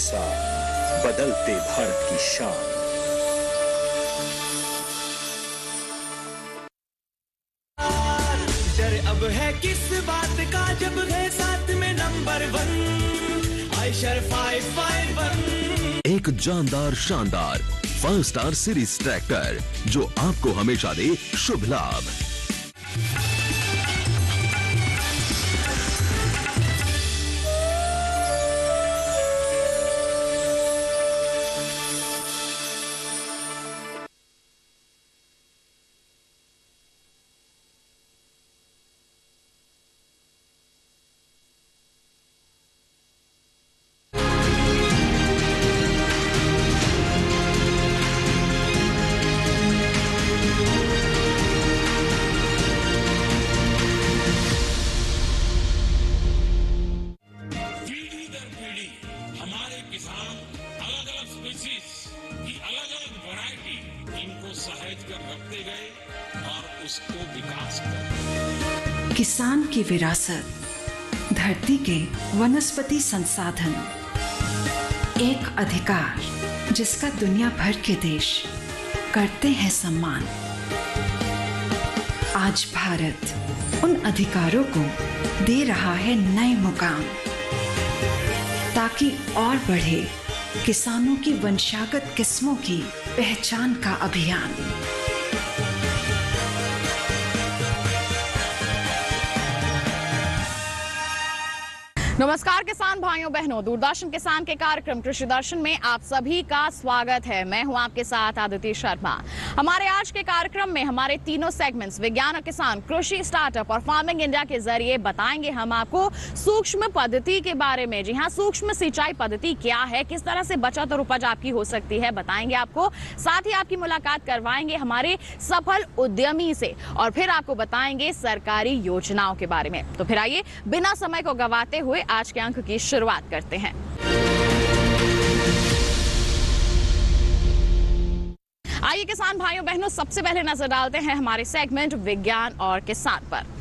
साथ बदलते भारत की शान। डर अब है किस बात का जब है साथ में नंबर 1 आयशर 551। एक जानदार शानदार 5 स्टार सीरीज ट्रैक्टर जो आपको हमेशा दे शुभ लाभ। किसान की विरासत, धरती के वनस्पति संसाधन, एक अधिकार जिसका दुनिया भर के देश करते हैं सम्मान। आज भारत उन अधिकारों को दे रहा है नए मुकाम, ताकि और बढ़े किसानों की वंशागत किस्मों की पहचान का अभियान। नमस्कार किसान भाइयों बहनों, दूरदर्शन किसान के कार्यक्रम कृषि दर्शन में आप सभी का स्वागत है। मैं हूं आपके साथ आदित्य शर्मा। हमारे आज के कार्यक्रम में हमारे तीनों सेगमेंट्स विज्ञान और किसान, कृषि स्टार्टअप और फार्मिंग इंडिया के जरिए बताएंगे हम आपको सूक्ष्म पद्धति के बारे में। जी हाँ, सूक्ष्म सिंचाई पद्धति क्या है, किस तरह से बचत और उपज आपकी हो सकती है, बताएंगे आपको। साथ ही आपकी मुलाकात करवाएंगे हमारे सफल उद्यमी से और फिर आपको बताएंगे सरकारी योजनाओं के बारे में। तो फिर आइए बिना समय को गवाते हुए आज के अंक की शुरुआत करते हैं। आइए किसान भाइयों बहनों, सबसे पहले नजर डालते हैं हमारे सेगमेंट विज्ञान और किसान पर।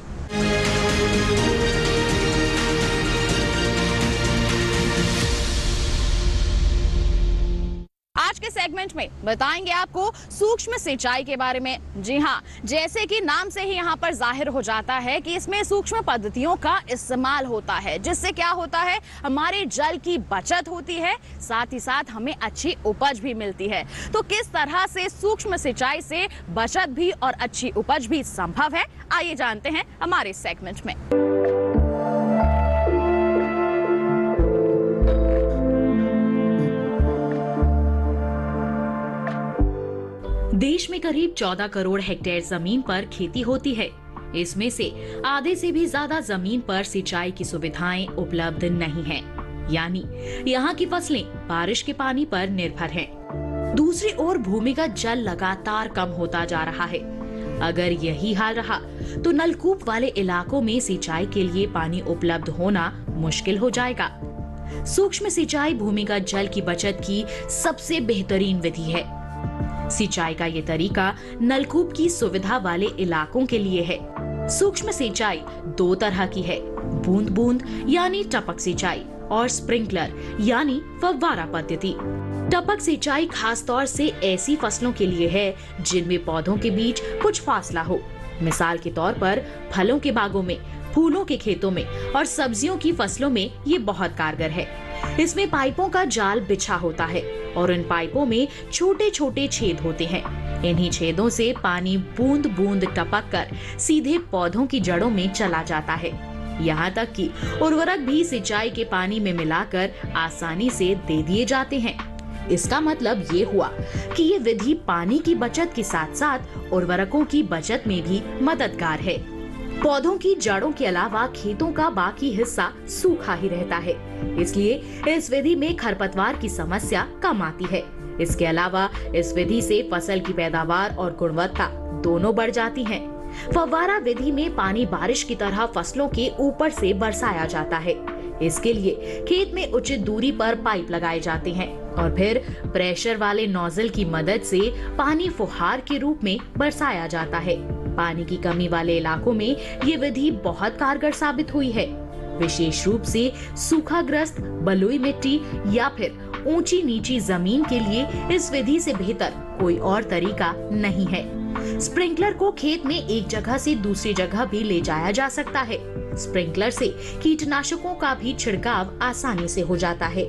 आज के सेगमेंट में बताएंगे आपको सूक्ष्म सिंचाई के बारे में। जी हाँ, जैसे कि नाम से ही यहाँ पर जाहिर हो जाता है कि इसमें सूक्ष्म पद्धतियों का इस्तेमाल होता है, जिससे क्या होता है, हमारे जल की बचत होती है, साथ ही साथ हमें अच्छी उपज भी मिलती है। तो किस तरह से सूक्ष्म सिंचाई से बचत भी और अच्छी उपज भी संभव है, आइए जानते हैं हमारे सेगमेंट में। देश में करीब 14 करोड़ हेक्टेयर जमीन पर खेती होती है। इसमें से आधे से भी ज्यादा जमीन पर सिंचाई की सुविधाएं उपलब्ध नहीं हैं। यानी यहाँ की फसलें बारिश के पानी पर निर्भर हैं। दूसरी ओर भूमिगत जल लगातार कम होता जा रहा है। अगर यही हाल रहा तो नलकूप वाले इलाकों में सिंचाई के लिए पानी उपलब्ध होना मुश्किल हो जाएगा। सूक्ष्म सिंचाई भूमिगत जल की बचत की सबसे बेहतरीन विधि है। सिंचाई का ये तरीका नलकूप की सुविधा वाले इलाकों के लिए है। सूक्ष्म सिंचाई 2 तरह की है, बूंद बूंद यानी टपक सिंचाई और स्प्रिंकलर यानी फव्वारा पद्धति। टपक सिंचाई खास तौर से ऐसी फसलों के लिए है जिनमें पौधों के बीच कुछ फासला हो। मिसाल के तौर पर फलों के बागों में, फूलों के खेतों में और सब्जियों की फसलों में ये बहुत कारगर है। इसमें पाइपों का जाल बिछा होता है और इन पाइपों में छोटे छोटे छेद होते हैं। इन्हीं छेदों से पानी बूंद बूंद टपक कर सीधे पौधों की जड़ों में चला जाता है। यहाँ तक कि उर्वरक भी सिंचाई के पानी में मिलाकर आसानी से दे दिए जाते हैं। इसका मतलब ये हुआ कि ये विधि पानी की बचत के साथ साथ उर्वरकों की बचत में भी मददगार है। पौधों की जड़ों के अलावा खेतों का बाकी हिस्सा सूखा ही रहता है, इसलिए इस विधि में खरपतवार की समस्या कम आती है। इसके अलावा इस विधि से फसल की पैदावार और गुणवत्ता दोनों बढ़ जाती हैं। फव्वारा विधि में पानी बारिश की तरह फसलों के ऊपर से बरसाया जाता है। इसके लिए खेत में उचित दूरी पर पाइप लगाए जाते हैं और फिर प्रेशर वाले नोजल की मदद से पानी फुहार के रूप में बरसाया जाता है। पानी की कमी वाले इलाकों में ये विधि बहुत कारगर साबित हुई है, विशेष रूप से सूखाग्रस्त, बलुई मिट्टी या फिर ऊंची नीची जमीन के लिए इस विधि से बेहतर कोई और तरीका नहीं है। स्प्रिंकलर को खेत में एक जगह से दूसरी जगह भी ले जाया जा सकता है। स्प्रिंकलर से कीटनाशकों का भी छिड़काव आसानी से हो जाता है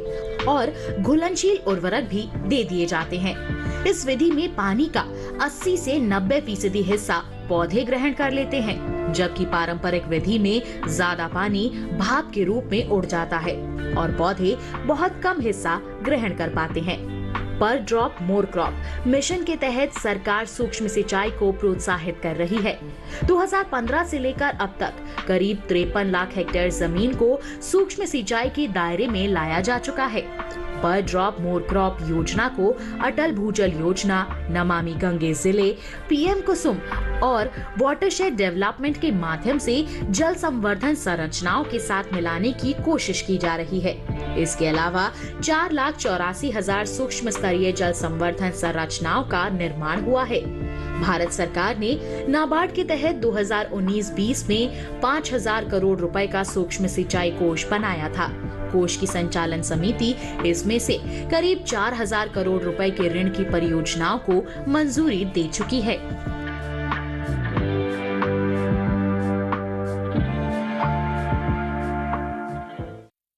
और घुलनशील उर्वरक भी दे दिए जाते हैं। इस विधि में पानी का 80 से 90% हिस्सा पौधे ग्रहण कर लेते हैं, जबकि पारंपरिक विधि में ज्यादा पानी भाप के रूप में उड़ जाता है और पौधे बहुत कम हिस्सा ग्रहण कर पाते हैं। पर ड्रॉप मोर क्रॉप मिशन के तहत सरकार सूक्ष्म सिंचाई को प्रोत्साहित कर रही है। 2015 से लेकर अब तक करीब 53 लाख हेक्टेयर जमीन को सूक्ष्म सिंचाई के दायरे में लाया जा चुका है। पर ड्रॉप मोर क्रॉप योजना को अटल भूजल योजना, नमामि गंगे जिले, पीएम कुसुम और वाटरशेड डेवलपमेंट के माध्यम से जल संवर्धन संरचनाओं के साथ मिलाने की कोशिश की जा रही है। इसके अलावा 4,84,000 सूक्ष्म स्तरीय जल संवर्धन संरचनाओं का निर्माण हुआ है। भारत सरकार ने नाबार्ड के तहत 2019-20 में 5,000 करोड़ रुपए का सूक्ष्म सिंचाई कोष बनाया था। कोष की संचालन समिति इसमें से करीब 4,000 करोड़ रुपए के ऋण की परियोजनाओं को मंजूरी दे चुकी है।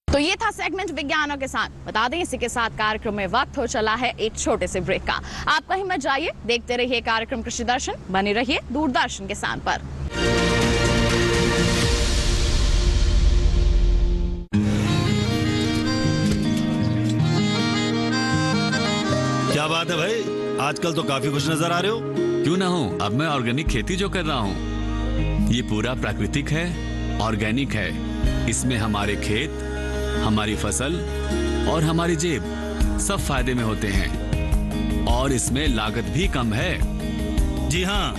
तो ये था सेगमेंट विज्ञान और किसान। बता दें इसी के साथ कार्यक्रम में वक्त हो चला है एक छोटे से ब्रेक का। आप कहीं मत जाइए, देखते रहिए कार्यक्रम कृषि दर्शन, बने रहिए दूरदर्शन किसान पर। क्या बात है भाई, आजकल तो काफी खुश नजर आ रहे हो। क्यों ना हो, अब मैं ऑर्गेनिक खेती जो कर रहा हूँ ये पूरा प्राकृतिक है, ऑर्गेनिक है। इसमें हमारे खेत, हमारी फसल और हमारी जेब सब फायदे में होते हैं और इसमें लागत भी कम है। जी हाँ,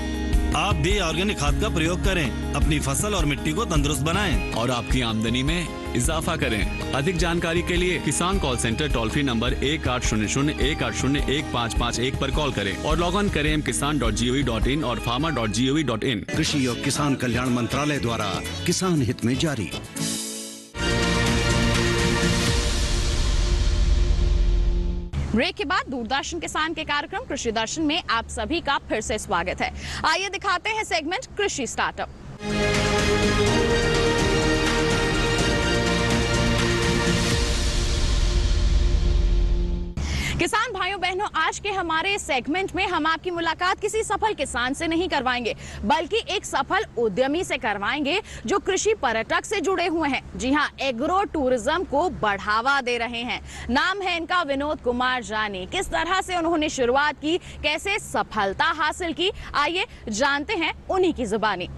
आप भी ऑर्गेनिक खाद का प्रयोग करें, अपनी फसल और मिट्टी को तंदुरुस्त बनाएं और आपकी आमदनी में इजाफा करें। अधिक जानकारी के लिए किसान call centre toll free number 1800-180-1551 पर कॉल करें और लॉग ऑन करें kisan.gov.in और farmer.gov.in। कृषि और किसान कल्याण मंत्रालय द्वारा किसान हित में जारी। ब्रेक के बाद दूरदर्शन किसान के कार्यक्रम कृषि दर्शन में आप सभी का फिर से स्वागत है। आइए दिखाते हैं सेगमेंट कृषि स्टार्टअप। किसान भाइयों बहनों, आज के हमारे सेगमेंट में हम आपकी मुलाकात किसी सफल किसान से नहीं करवाएंगे, बल्कि एक सफल उद्यमी से करवाएंगे जो कृषि पर्यटक से जुड़े हुए हैं। जी हां, एग्रो टूरिज्म को बढ़ावा दे रहे हैं। नाम है इनका विनोद कुमार जानी। किस तरह से उन्होंने शुरुआत की, कैसे सफलता हासिल की, आइए जानते हैं उन्हीं की जुबानी।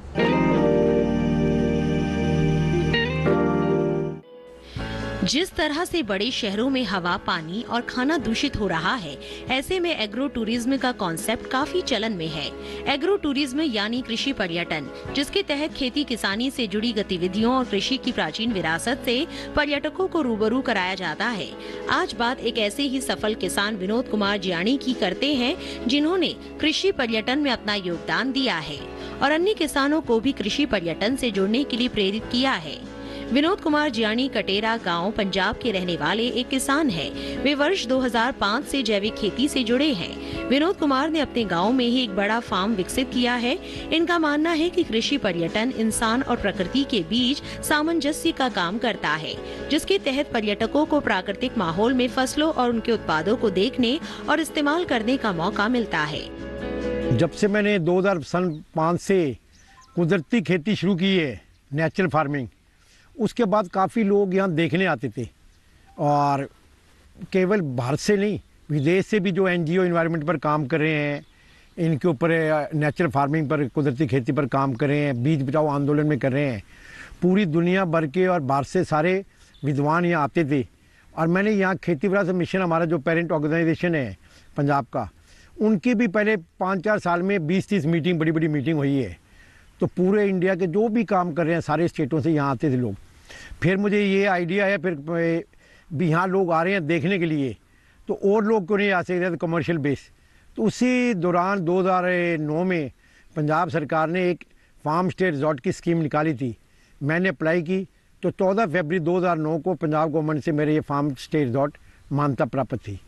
जिस तरह से बड़े शहरों में हवा, पानी और खाना दूषित हो रहा है, ऐसे में एग्रो टूरिज्म का कॉन्सेप्ट काफी चलन में है। एग्रो टूरिज्म यानी कृषि पर्यटन, जिसके तहत खेती किसानी से जुड़ी गतिविधियों और कृषि की प्राचीन विरासत से पर्यटकों को रूबरू कराया जाता है। आज बात एक ऐसे ही सफल किसान विनोद कुमार जियानी की करते हैं, जिन्होंने कृषि पर्यटन में अपना योगदान दिया है और अन्य किसानों को भी कृषि पर्यटन से जुड़ने के लिए प्रेरित किया है। विनोद कुमार जियानी कटेरा गांव पंजाब के रहने वाले एक किसान हैं। वे वर्ष 2005 से जैविक खेती से जुड़े हैं। विनोद कुमार ने अपने गांव में ही एक बड़ा फार्म विकसित किया है। इनका मानना है कि कृषि पर्यटन इंसान और प्रकृति के बीच सामंजस्य का काम करता है, जिसके तहत पर्यटकों को प्राकृतिक माहौल में फसलों और उनके उत्पादों को देखने और इस्तेमाल करने का मौका मिलता है। जब से मैंने 2005 से कुदरती खेती शुरू की है, नेचुरल फार्मिंग, उसके बाद काफ़ी लोग यहाँ देखने आते थे और केवल भारत से नहीं, विदेश से भी जो एनजीओ एनवायरनमेंट पर काम कर रहे हैं, इनके ऊपर नेचुरल फार्मिंग पर, कुदरती खेती पर काम कर रहे हैं, बीज बचाओ आंदोलन में कर रहे हैं। पूरी दुनिया भर के और बाहर से सारे विद्वान यहाँ आते थे और मैंने यहाँ खेती विरासत मिशन, हमारा जो पेरेंट ऑर्गेनाइजेशन है पंजाब का, उनकी भी पहले 5-4 साल में 20-30 मीटिंग, बड़ी बड़ी मीटिंग हुई है। तो पूरे इंडिया के जो भी काम कर रहे हैं सारे स्टेटों से यहाँ आते थे लोग। फिर मुझे ये आइडिया है, फिर भी यहाँ लोग आ रहे हैं देखने के लिए, तो और लोग क्यों नहीं आ सकते कमर्शियल बेस। तो उसी दौरान 2009 में पंजाब सरकार ने एक फार्म स्टे रिजॉर्ट की स्कीम निकाली थी। मैंने अप्लाई की तो 14 फरवरी 2009 को पंजाब गवर्नमेंट से मेरे ये फार्म स्टे रिजॉर्ट मान्यता प्राप्त थी।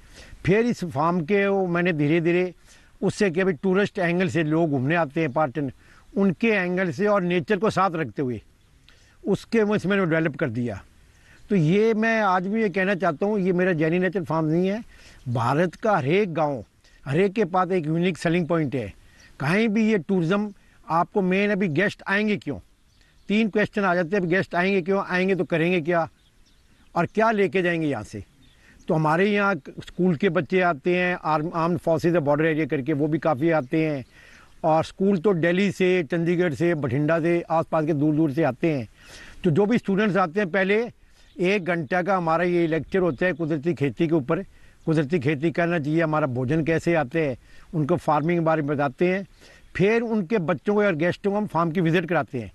फिर इस फार्म के मैंने धीरे धीरे उससे कि अभी टूरिस्ट एंगल से लोग घूमने आते हैं पर्यटन, उनके एंगल से और नेचर को साथ रखते हुए उसके इसमें डेवलप कर दिया। तो ये मैं आज भी ये कहना चाहता हूँ, ये मेरा जैनी नेचर फार्म नहीं है, भारत का हर एक गाँव, हर एक के पास एक यूनिक सेलिंग पॉइंट है। कहीं भी ये टूरिज्म आपको मेन, अभी गेस्ट आएंगे क्यों, 3 क्वेश्चन आ जाते हैं। अभी गेस्ट आएंगे क्यों, आएंगे तो करेंगे क्या और क्या लेके जाएंगे यहाँ से। तो हमारे यहाँ स्कूल के बच्चे आते हैं, आर्म्ड फोर्सेज बॉर्डर एरिया करके, वो भी काफ़ी आते हैं। और स्कूल तो दिल्ली से, चंडीगढ़ से, बठिंडा से, आसपास के दूर दूर से आते हैं। तो जो भी स्टूडेंट्स आते हैं, पहले 1 घंटा का हमारा ये लेक्चर होता है कुदरती खेती के ऊपर, कुदरती खेती करना चाहिए, हमारा भोजन कैसे आते हैं, उनको फार्मिंग के बारे में बताते हैं। फिर उनके बच्चों को और गेस्टों को हम फार्म की विज़िट कराते हैं,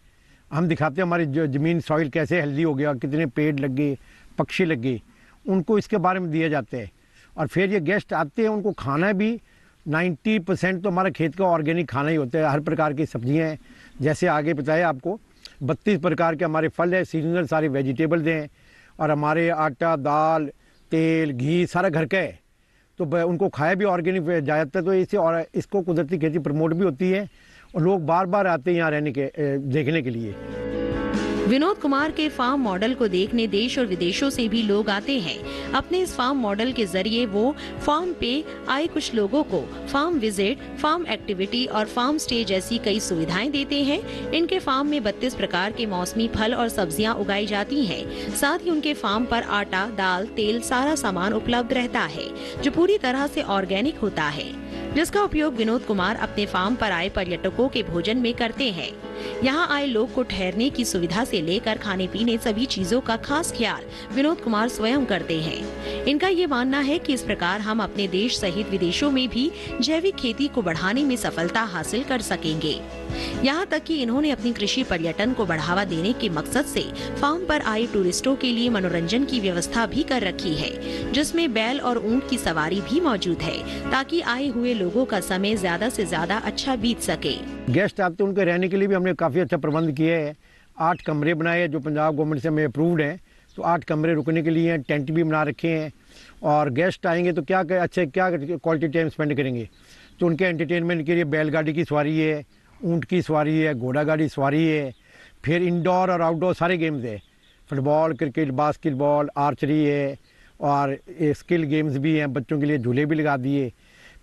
हम दिखाते हैं हमारी जो ज़मीन सॉइल कैसे हेल्दी हो गया, कितने पेड़ लगे, पक्षी लगे, उनको इसके बारे में दिया जाता है। और फिर ये गेस्ट आते हैं, उनको खाना भी 90% तो हमारा खेत का ऑर्गेनिक खाना ही होता है। हर प्रकार की सब्जियां हैं, जैसे आगे बताया आपको 32 प्रकार के हमारे फल है, सीजनल सारे वेजिटेबल्स हैं। और हमारे आटा, दाल, तेल, घी सारा घर का है, तो उनको खाया भी ऑर्गेनिक जाता है। तो इससे और इसको कुदरती खेती प्रमोट भी होती है और लोग बार बार आते हैं यहाँ रहने के देखने के लिए। विनोद कुमार के फार्म मॉडल को देखने देश और विदेशों से भी लोग आते हैं। अपने इस फार्म मॉडल के जरिए वो फार्म पे आए कुछ लोगों को फार्म विजिट, फार्म एक्टिविटी और फार्म स्टे जैसी कई सुविधाएं देते हैं। इनके फार्म में 32 प्रकार के मौसमी फल और सब्जियां उगाई जाती हैं। साथ ही उनके फार्म पर आटा, दाल, तेल सारा सामान उपलब्ध रहता है, जो पूरी तरह से ऑर्गेनिक होता है, जिसका उपयोग विनोद कुमार अपने फार्म पर आए पर्यटकों के भोजन में करते हैं। यहाँ आए लोग को ठहरने की सुविधा से लेकर खाने पीने सभी चीजों का खास ख्याल विनोद कुमार स्वयं करते हैं। इनका ये मानना है कि इस प्रकार हम अपने देश सहित विदेशों में भी जैविक खेती को बढ़ाने में सफलता हासिल कर सकेंगे। यहाँ तक कि इन्होंने अपनी कृषि पर्यटन को बढ़ावा देने के मकसद से फार्म पर आए टूरिस्टों के लिए मनोरंजन की व्यवस्था भी कर रखी है, जिसमें बैल और ऊंट की सवारी भी मौजूद है, ताकि आए हुए लोगों का समय ज्यादा से ज्यादा अच्छा बीत सके। गेस्ट आते हैं, उनके रहने के लिए भी हमने काफ़ी अच्छा प्रबंध किया है। 8 कमरे बनाए हैं जो पंजाब गवर्नमेंट से हमें अप्रूव्ड हैं, तो 8 कमरे रुकने के लिए हैं, टेंट भी बना रखे हैं। और गेस्ट आएंगे तो क्या क्वालिटी टाइम स्पेंड करेंगे, तो उनके एंटरटेनमेंट के लिए बैलगाड़ी की सवारी है, ऊँट की सवारी है, घोड़ा गाड़ी सवारी है। फिर इंडोर और आउटडोर सारे गेम्स है, फुटबॉल, क्रिकेट, बास्केटबॉल, आर्चरी है, और स्किल गेम्स भी हैं, बच्चों के लिए झूले भी लगा दिए।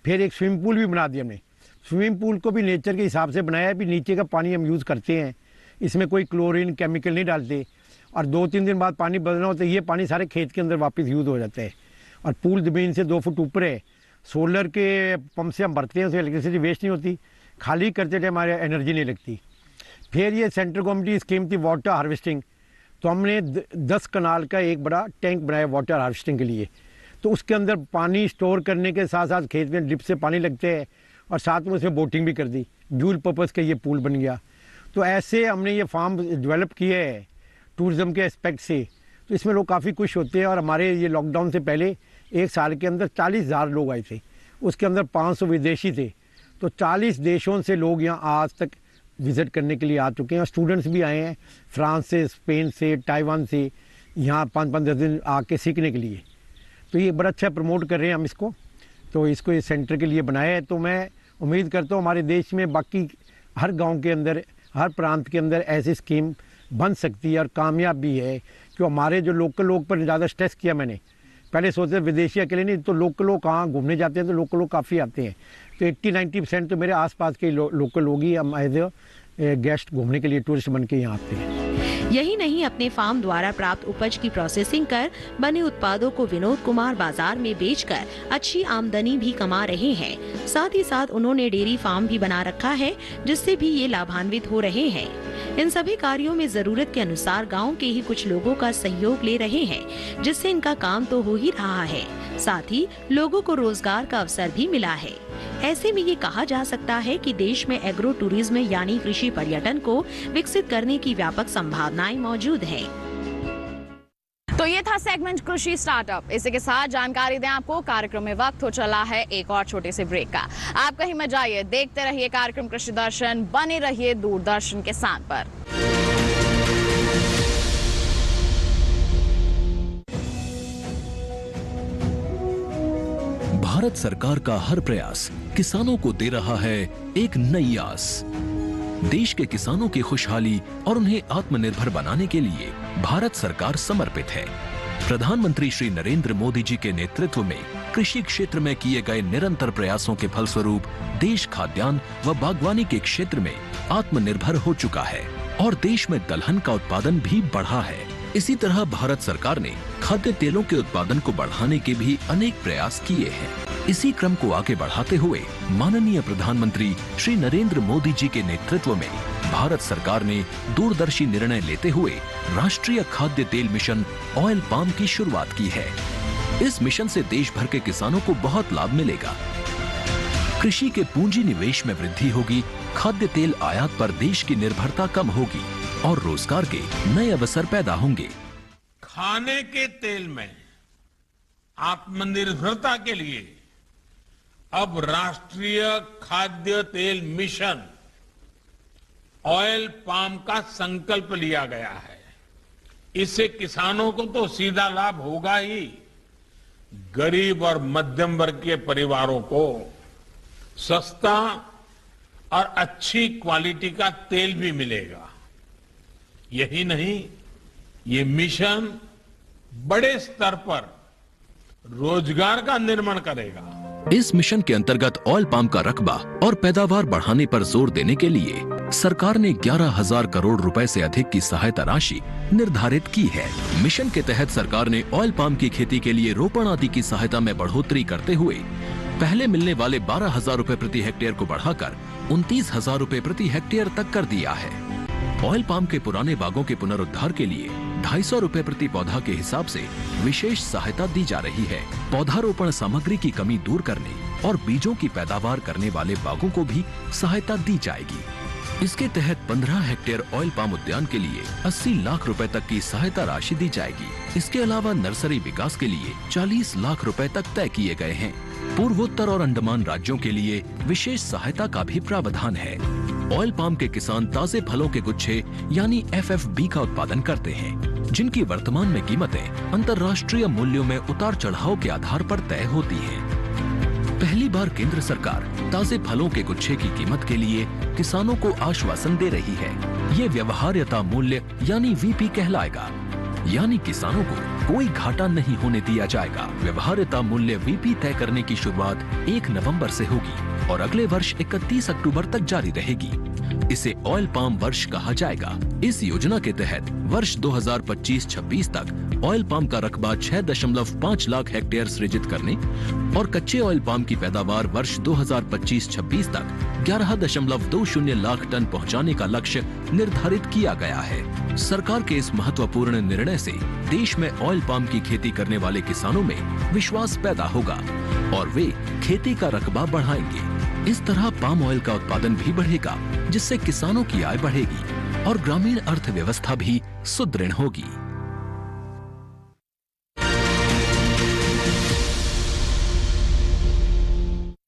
फिर एक स्विमिंग पूल भी बना दिया हमने। स्विमिंग पूल को भी नेचर के हिसाब से बनाया है, भी नीचे का पानी हम यूज़ करते हैं, इसमें कोई क्लोरीन केमिकल नहीं डालते। और 2-3 दिन बाद पानी बदलना होता है, ये पानी सारे खेत के अंदर वापस यूज़ हो जाता है। और पूल ज़मीन से 2 फुट ऊपर है, सोलर के पंप से हम भरते हैं, उससे इलेक्ट्रिसिटी वेस्ट नहीं होती, खाली करते टाइम हमारे एनर्जी नहीं लगती। फिर ये सेंट्रल गवर्नमेंट की स्कीम थी वाटर हार्वेस्टिंग, तो हमने 10 कनाल का एक बड़ा टैंक बनाया वाटर हार्वेस्टिंग के लिए। तो उसके अंदर पानी स्टोर करने के साथ साथ खेत में ड्रिप से पानी लगते हैं, और साथ में उसमें बोटिंग भी कर दी, ड्यूल पर्पज़ का ये पूल बन गया। तो ऐसे हमने ये फार्म डेवलप किए है टूरिज़्म के एस्पेक्ट से, तो इसमें लोग काफ़ी खुश होते हैं। और हमारे ये लॉकडाउन से पहले 1 साल के अंदर 40,000 लोग आए थे, उसके अंदर 500 विदेशी थे। तो 40 देशों से लोग यहाँ आज तक विज़िट करने के लिए आ चुके हैं। और स्टूडेंट्स भी आए हैं फ्रांस से, स्पेन से, ताइवान से, यहाँ 5-5-10 दिन आके सीखने के लिए। तो ये बड़ा अच्छा प्रमोट कर रहे हैं हम इसको, तो इसको इस सेंटर के लिए बनाया है। तो मैं उम्मीद करता हूँ हमारे देश में बाकी हर गांव के अंदर, हर प्रांत के अंदर ऐसी स्कीम बन सकती है और कामयाब भी है। क्यों हमारे जो लोकल लोग पर ज़्यादा स्ट्रेस किया मैंने, पहले सोचते विदेशी अकेले नहीं, तो लोकल लोग कहाँ घूमने जाते हैं, तो लोकल लोग काफ़ी आते हैं। तो 80-90% तो मेरे आसपास के लोकल लोग ही हम एज ए गेस्ट घूमने के लिए टूरिस्ट बन के यहाँ आते हैं। यही नहीं, अपने फार्म द्वारा प्राप्त उपज की प्रोसेसिंग कर बने उत्पादों को विनोद कुमार बाजार में बेचकर अच्छी आमदनी भी कमा रहे हैं। साथ ही साथ उन्होंने डेयरी फार्म भी बना रखा है, जिससे भी ये लाभान्वित हो रहे हैं। इन सभी कार्यों में जरूरत के अनुसार गांव के ही कुछ लोगों का सहयोग ले रहे हैं, जिससे इनका काम तो हो ही रहा है, साथ ही लोगों को रोजगार का अवसर भी मिला है। ऐसे में ये कहा जा सकता है कि देश में एग्रो टूरिज्म यानी कृषि पर्यटन को विकसित करने की व्यापक संभावनाएं मौजूद हैं। तो ये था सेगमेंट कृषि स्टार्टअप। इसी के साथ जानकारी दें आपको, कार्यक्रम में वक्त हो चला है एक और छोटे से ब्रेक का। आप कहीं मत जाइए, देखते रहिए कार्यक्रम कृषि दर्शन, बने रहिए दूरदर्शन के साथ पर। भारत सरकार का हर प्रयास किसानों को दे रहा है एक नई आस। देश के किसानों की खुशहाली और उन्हें आत्मनिर्भर बनाने के लिए भारत सरकार समर्पित है। प्रधानमंत्री श्री नरेंद्र मोदी जी के नेतृत्व में कृषि क्षेत्र में किए गए निरंतर प्रयासों के फलस्वरूप देश खाद्यान्न व बागवानी के क्षेत्र में आत्मनिर्भर हो चुका है और देश में दलहन का उत्पादन भी बढ़ा है। इसी तरह भारत सरकार ने खाद्य तेलों के उत्पादन को बढ़ाने के भी अनेक प्रयास किए हैं। इसी क्रम को आगे बढ़ाते हुए माननीय प्रधानमंत्री श्री नरेंद्र मोदी जी के नेतृत्व में भारत सरकार ने दूरदर्शी निर्णय लेते हुए राष्ट्रीय खाद्य तेल मिशन ऑयल पाम की शुरुआत की है। इस मिशन से देश भर के किसानों को बहुत लाभ मिलेगा। कृषि के पूंजी निवेश में वृद्धि होगी, खाद्य तेल आयात पर देश की निर्भरता कम होगी और रोजगार के नए अवसर पैदा होंगे। खाने के तेल में आत्मनिर्भरता के लिए अब राष्ट्रीय खाद्य तेल मिशन ऑयल पाम का संकल्प लिया गया है। इससे किसानों को तो सीधा लाभ होगा ही, गरीब और मध्यम वर्ग के परिवारों को सस्ता और अच्छी क्वालिटी का तेल भी मिलेगा। यही नहीं, ये मिशन बड़े स्तर पर रोजगार का निर्माण करेगा। इस मिशन के अंतर्गत ऑयल पाम का रकबा और पैदावार बढ़ाने पर जोर देने के लिए सरकार ने 11,000 करोड़ रुपए से अधिक की सहायता राशि निर्धारित की है। मिशन के तहत सरकार ने ऑयल पाम की खेती के लिए रोपण आदि की सहायता में बढ़ोतरी करते हुए पहले मिलने वाले 12,000 रुपए प्रति हेक्टेयर को बढ़ाकर 29,000 रुपए प्रति हेक्टेयर तक कर दिया है। ऑयल पाम के पुराने बागों के पुनरुद्धार के लिए 250 रुपए प्रति पौधा के हिसाब से विशेष सहायता दी जा रही है। पौधारोपण सामग्री की कमी दूर करने और बीजों की पैदावार करने वाले बागों को भी सहायता दी जाएगी। इसके तहत 15 हेक्टेयर ऑयल पाम उद्यान के लिए 80 लाख रुपए तक की सहायता राशि दी जाएगी। इसके अलावा नर्सरी विकास के लिए 40 लाख रुपए तक तय किए गए हैं। पूर्वोत्तर और अंडमान राज्यों के लिए विशेष सहायता का भी प्रावधान है। ऑयल पाम के किसान ताजे फलों के गुच्छे यानी FFB का उत्पादन करते हैं, जिनकी वर्तमान में कीमतें अंतर्राष्ट्रीय मूल्यों में उतार चढ़ाव के आधार पर तय होती हैं। पहली बार केंद्र सरकार ताजे फलों के गुच्छे की कीमत के लिए किसानों को आश्वासन दे रही है। ये व्यवहार्यता मूल्य यानी VP कहलाएगा, यानी किसानों को कोई घाटा नहीं होने दिया जाएगा। व्यवहार्यता मूल्य VP तय करने की शुरुआत 1 नवंबर से होगी और अगले वर्ष 31 अक्टूबर तक जारी रहेगी। इसे ऑयल पाम वर्ष कहा जाएगा। इस योजना के तहत वर्ष 2025-26 तक ऑयल पाम का रकबा 6.5 लाख हेक्टेयर सृजित करने और कच्चे ऑयल पाम की पैदावार वर्ष 2025-26 तक 11.20 लाख टन पहुंचाने का लक्ष्य निर्धारित किया गया है। सरकार के इस महत्वपूर्ण निर्णय से देश में ऑयल पाम की खेती करने वाले किसानों में विश्वास पैदा होगा और वे खेती का रकबा बढ़ाएंगे। इस तरह पाम ऑयल का उत्पादन भी बढ़ेगा, जिससे किसानों की आय बढ़ेगी और ग्रामीण अर्थव्यवस्था भी सुदृढ़ होगी।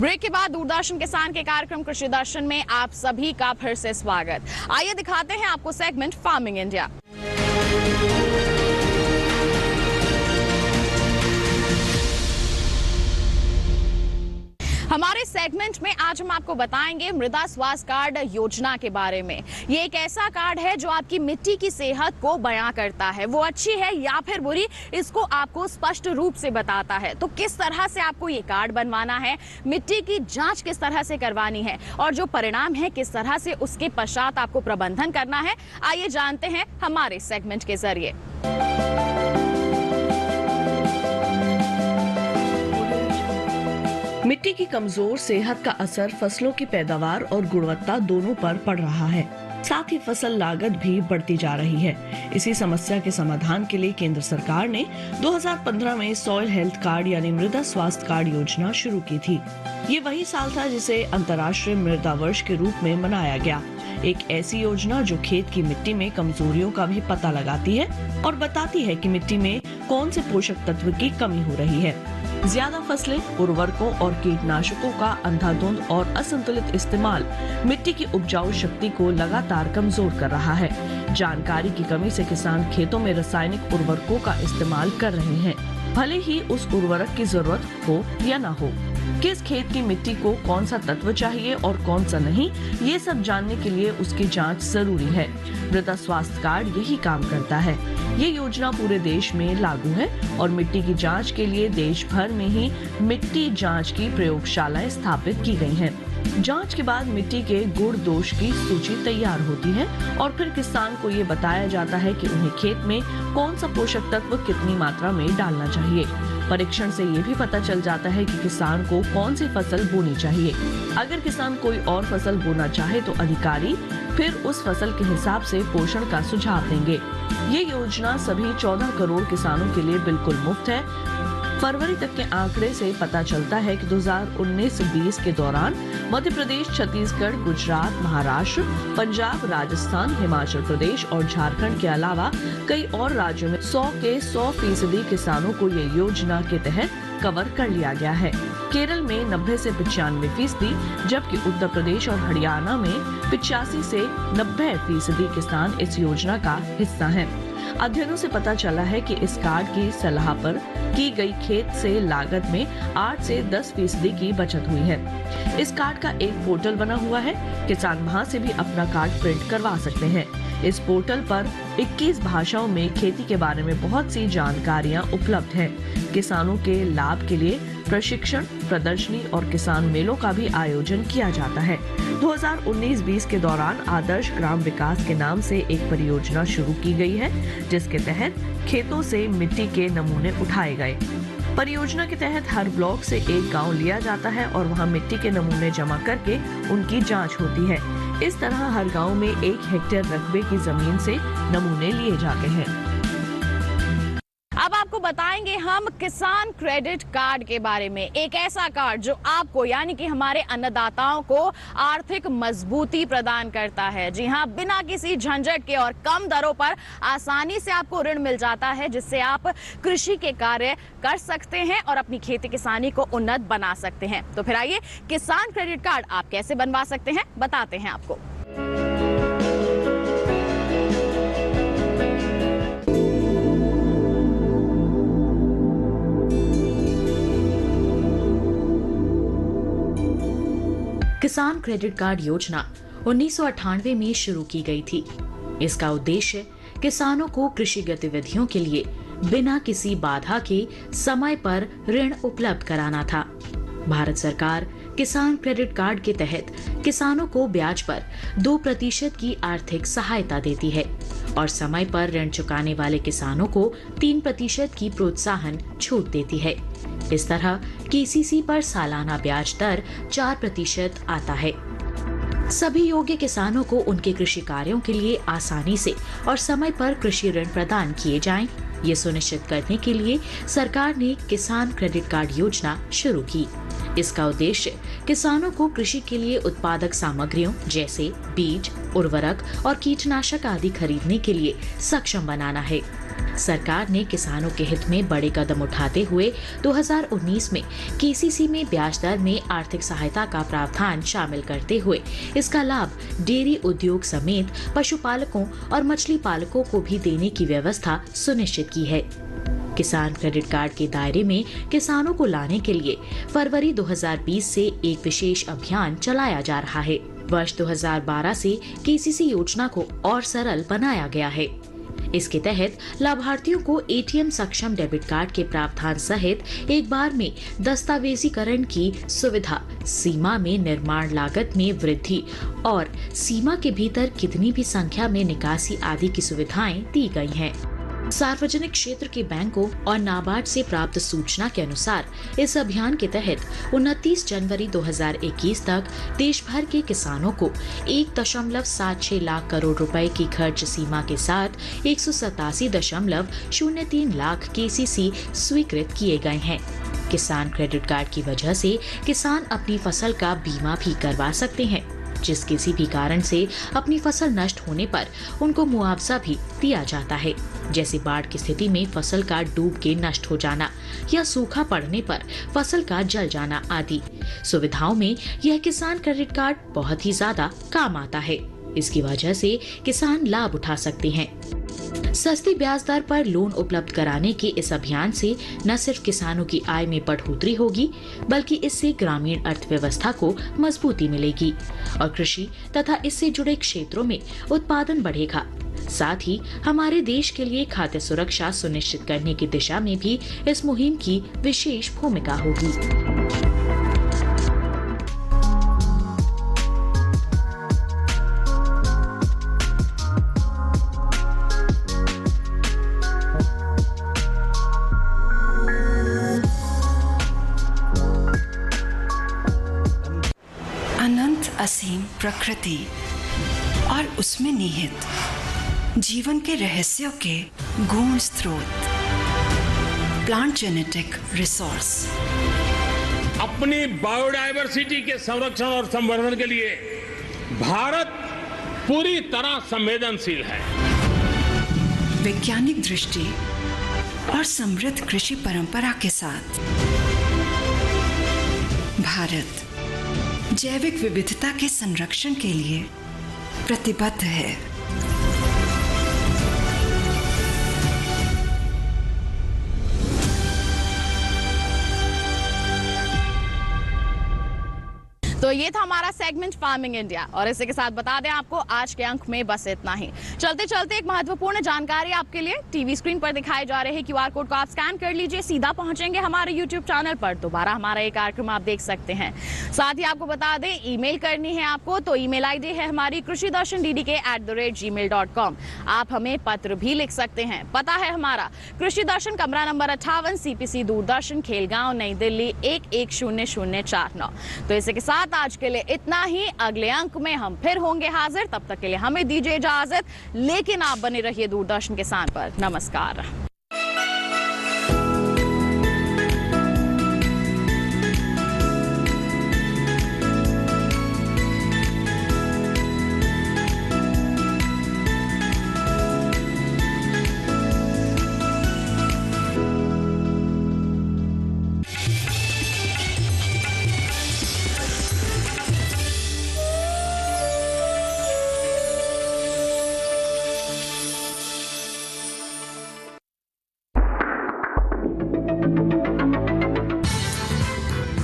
ब्रेक के बाद दूरदर्शन किसान के कार्यक्रम कृषि दर्शन में आप सभी का फिर से स्वागत। आइए दिखाते हैं आपको सेगमेंट फार्मिंग इंडिया। हमारे सेगमेंट में आज हम आपको बताएंगे मृदा स्वास्थ्य कार्ड योजना के बारे में। ये एक ऐसा कार्ड है जो आपकी मिट्टी की सेहत को बयां करता है, वो अच्छी है या फिर बुरी, इसको आपको स्पष्ट रूप से बताता है। तो किस तरह से आपको ये कार्ड बनवाना है, मिट्टी की जांच किस तरह से करवानी है और जो परिणाम है किस तरह से उसके पश्चात आपको प्रबंधन करना है, आइए जानते हैं हमारे सेगमेंट के जरिए। मिट्टी की कमजोर सेहत का असर फसलों की पैदावार और गुणवत्ता दोनों पर पड़ रहा है। साथ ही फसल लागत भी बढ़ती जा रही है। इसी समस्या के समाधान के लिए केंद्र सरकार ने 2015 में सॉइल हेल्थ कार्ड यानी मृदा स्वास्थ्य कार्ड योजना शुरू की थी। ये वही साल था जिसे अंतर्राष्ट्रीय मृदा वर्ष के रूप में मनाया गया। एक ऐसी योजना जो खेत की मिट्टी में कमजोरियों का भी पता लगाती है और बताती है कि मिट्टी में कौन से पोषक तत्व की कमी हो रही है। ज्यादा फसलें, उर्वरकों और कीटनाशकों का अंधाधुंध और असंतुलित इस्तेमाल मिट्टी की उपजाऊ शक्ति को लगातार कमजोर कर रहा है। जानकारी की कमी से किसान खेतों में रासायनिक उर्वरकों का इस्तेमाल कर रहे हैं, भले ही उस उर्वरक की जरूरत हो या ना हो। किस खेत की मिट्टी को कौन सा तत्व चाहिए और कौन सा नहीं, ये सब जानने के लिए उसकी जांच जरूरी है। मृदा स्वास्थ्य कार्ड यही काम करता है। ये योजना पूरे देश में लागू है और मिट्टी की जांच के लिए देश भर में ही मिट्टी जांच की प्रयोगशालाएं स्थापित की गई हैं। जांच के बाद मिट्टी के गुण दोष की सूची तैयार होती है और फिर किसान को ये बताया जाता है कि उन्हें खेत में कौन सा पोषक तत्व कितनी मात्रा में डालना चाहिए। परीक्षण से ये भी पता चल जाता है कि किसान को कौन सी फसल बोनी चाहिए। अगर किसान कोई और फसल बोना चाहे तो अधिकारी फिर उस फसल के हिसाब से पोषण का सुझाव देंगे। ये योजना सभी 14 करोड़ किसानों के लिए बिल्कुल मुफ्त है। फरवरी तक के आंकड़े से पता चलता है कि 2019-20 के दौरान मध्य प्रदेश, छत्तीसगढ़, गुजरात, महाराष्ट्र, पंजाब, राजस्थान, हिमाचल प्रदेश और झारखंड के अलावा कई और राज्यों में 100 के 100% किसानों को ये योजना के तहत कवर कर लिया गया है। केरल में 90 से 95%, जबकि उत्तर प्रदेश और हरियाणा में 85 से 90% किसान इस योजना का हिस्सा हैं। अध्ययनों से पता चला है कि इस कार्ड की सलाह पर की गई खेत से लागत में 8 से 10% की बचत हुई है। इस कार्ड का एक पोर्टल बना हुआ है, किसान वहां से भी अपना कार्ड प्रिंट करवा सकते हैं। इस पोर्टल पर 21 भाषाओं में खेती के बारे में बहुत सी जानकारियां उपलब्ध हैं। किसानों के लाभ के लिए प्रशिक्षण, प्रदर्शनी और किसान मेलों का भी आयोजन किया जाता है। 2019-20 के दौरान आदर्श ग्राम विकास के नाम से एक परियोजना शुरू की गई है, जिसके तहत खेतों से मिट्टी के नमूने उठाए गए। परियोजना के तहत हर ब्लॉक से एक गांव लिया जाता है और वहां मिट्टी के नमूने जमा करके उनकी जांच होती है। इस तरह हर गांव में 1 हेक्टेयर रकबे की जमीन से नमूने लिए जाते हैं। अब आपको बताएंगे हम किसान क्रेडिट कार्ड के बारे में। एक ऐसा कार्ड जो आपको यानी कि हमारे अन्नदाताओं को आर्थिक मजबूती प्रदान करता है। जी हां, बिना किसी झंझट के और कम दरों पर आसानी से आपको ऋण मिल जाता है, जिससे आप कृषि के कार्य कर सकते हैं और अपनी खेती किसानी को उन्नत बना सकते हैं। तो फिर आइए, किसान क्रेडिट कार्ड आप कैसे बनवा सकते हैं बताते हैं आपको। किसान क्रेडिट कार्ड योजना 1998 में शुरू की गई थी। इसका उद्देश्य किसानों को कृषि गतिविधियों के लिए बिना किसी बाधा के समय पर ऋण उपलब्ध कराना था। भारत सरकार किसान क्रेडिट कार्ड के तहत किसानों को ब्याज पर 2% की आर्थिक सहायता देती है और समय पर ऋण चुकाने वाले किसानों को 3% की प्रोत्साहन छूट देती है। इस तरह केसीसी पर सालाना ब्याज दर 4% आता है। सभी योग्य किसानों को उनके कृषि कार्यों के लिए आसानी से और समय पर कृषि ऋण प्रदान किए जाएं, ये सुनिश्चित करने के लिए सरकार ने किसान क्रेडिट कार्ड योजना शुरू की। इसका उद्देश्य किसानों को कृषि के लिए उत्पादक सामग्रियों जैसे बीज, उर्वरक और कीटनाशक आदि खरीदने के लिए सक्षम बनाना है। सरकार ने किसानों के हित में बड़े कदम उठाते हुए 2019 में केसीसी में ब्याज दर में आर्थिक सहायता का प्रावधान शामिल करते हुए इसका लाभ डेयरी उद्योग समेत पशुपालकों और मछली पालकों को भी देने की व्यवस्था सुनिश्चित की है। किसान क्रेडिट कार्ड के दायरे में किसानों को लाने के लिए फरवरी 2020 से एक विशेष अभियान चलाया जा रहा है। वर्ष 2012 से केसीसी योजना को और सरल बनाया गया है। इसके तहत लाभार्थियों को एटीएम सक्षम डेबिट कार्ड के प्रावधान सहित एक बार में दस्तावेजीकरण की सुविधा, सीमा में निर्माण लागत में वृद्धि और सीमा के भीतर कितनी भी संख्या में निकासी आदि की सुविधाएं दी गई हैं। सार्वजनिक क्षेत्र के बैंकों और नाबार्ड से प्राप्त सूचना के अनुसार इस अभियान के तहत 29 जनवरी 2021 तक देश भर के किसानों को 1.76 लाख करोड़ रुपए की खर्च सीमा के साथ 187.03 लाख केसीसी स्वीकृत किए गए हैं। किसान क्रेडिट कार्ड की वजह से किसान अपनी फसल का बीमा भी करवा सकते हैं, जिस किसी भी कारण से अपनी फसल नष्ट होने पर उनको मुआवजा भी दिया जाता है, जैसे बाढ़ की स्थिति में फसल का डूब के नष्ट हो जाना या सूखा पड़ने पर फसल का जल जाना आदि सुविधाओं में यह किसान क्रेडिट कार्ड बहुत ही ज्यादा काम आता है। इसकी वजह से किसान लाभ उठा सकते हैं। सस्ती ब्याज दर पर लोन उपलब्ध कराने के इस अभियान से न सिर्फ किसानों की आय में बढ़ोतरी होगी, बल्कि इससे ग्रामीण अर्थव्यवस्था को मजबूती मिलेगी और कृषि तथा इससे जुड़े क्षेत्रों में उत्पादन बढ़ेगा। साथ ही हमारे देश के लिए खाद्य सुरक्षा सुनिश्चित करने की दिशा में भी इस मुहिम की विशेष भूमिका होगी। अनंत असीम प्रकृति और उसमें निहित जीवन के रहस्यों के गूढ़ स्रोत, प्लांट जेनेटिक रिसोर्स। अपनी बायोडायवर्सिटी के संरक्षण और संवर्धन के लिए भारत पूरी तरह संवेदनशील है। वैज्ञानिक दृष्टि और समृद्ध कृषि परंपरा के साथ भारत जैविक विविधता के संरक्षण के लिए प्रतिबद्ध है। तो ये था हमारा सेगमेंट फार्मिंग इंडिया और इसी के साथ बता दें आपको आज के अंक में बस इतना ही। चलते चलते एक महत्वपूर्ण जानकारी आपके लिए, टीवी स्क्रीन पर दिखाए जा रहे क्यूआर कोड को आप स्कैन कर लीजिए, सीधा पहुंचेंगे हमारे यूट्यूब चैनल पर, दोबारा हमारा ये कार्यक्रम आप देख सकते हैं। साथ ही आपको बता दें ईमेल करनी है आपको तो ईमेल आईडी है हमारी krushidarshan@gmail.com। आप हमें पत्र भी लिख सकते हैं। पता है हमारा कृषि दर्शन, कमरा नंबर 58, CPC दूरदर्शन, खेलगांव, नई दिल्ली 110009। तो इसी के साथ आज के लिए इतना ही। अगले अंक में हम फिर होंगे हाजिर, तब तक के लिए हमें दीजिए इजाजत, लेकिन आप बने रहिए दूरदर्शन किसान पर। नमस्कार।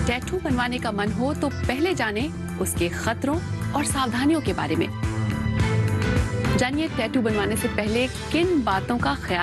टैटू बनवाने का मन हो तो पहले जानें उसके खतरों और सावधानियों के बारे में। जानिए टैटू बनवाने से पहले किन बातों का ख्याल